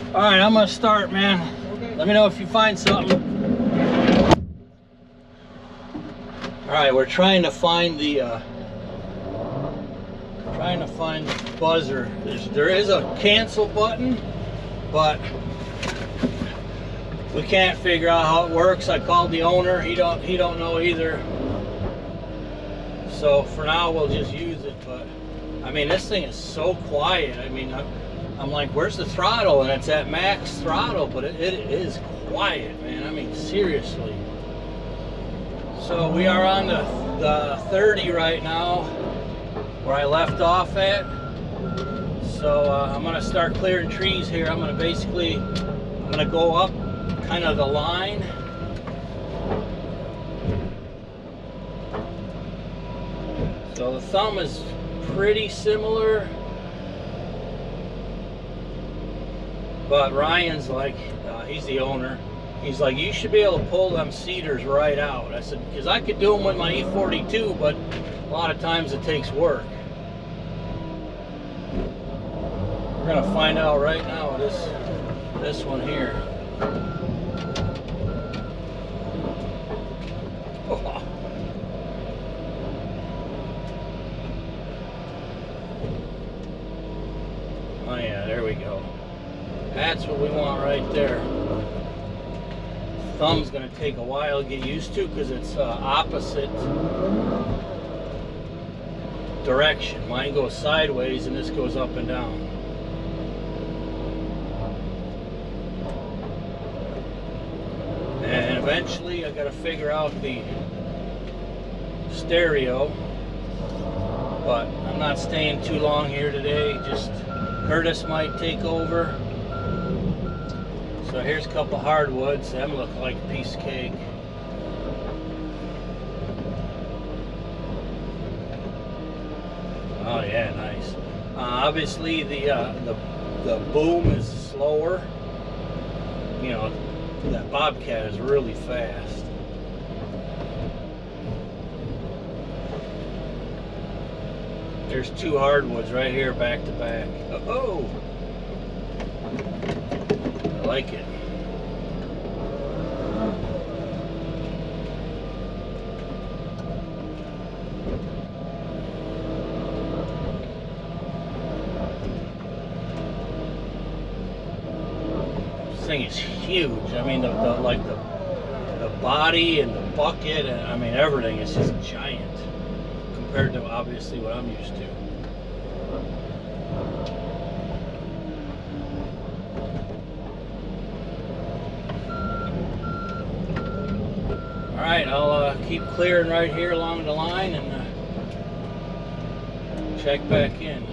All right, I'm gonna start, man. Okay. Let me know if you find something. All right, we're trying to find the buzzer. There is a cancel button, but we can't figure out how it works. I called the owner. He don't know either. So for now, we'll just use it. But I mean, this thing is so quiet. I mean, I'm like, where's the throttle? And it's at max throttle, but it is quiet, man. I mean, seriously. So we are on the 30 right now, where I left off at. So I'm gonna start clearing trees here. I'm gonna go up kind of the line. So the thumb is pretty similar. But Ryan's like, he's the owner. He's like, you should be able to pull them cedars right out. I said, because I could do them with my E42, but a lot of times it takes work. We're gonna find out right now with this one here. Oh. Oh yeah, there we go. That's what we want right there. Thumb's going to take a while to get used to because it's opposite direction. Mine goes sideways and this goes up and down. And eventually I got to figure out the stereo, but I'm not staying too long here today. Just Curtis might take over. So here's a couple hardwoods. Them look like a piece of cake. Oh yeah, nice. Obviously the boom is slower. You know, that Bobcat is really fast. There's two hardwoods right here back to back. Oh! I like it. This thing is huge. I mean, the body and the bucket, and I mean everything is just giant compared to obviously what I'm used to. Alright, I'll keep clearing right here along the line and check back in.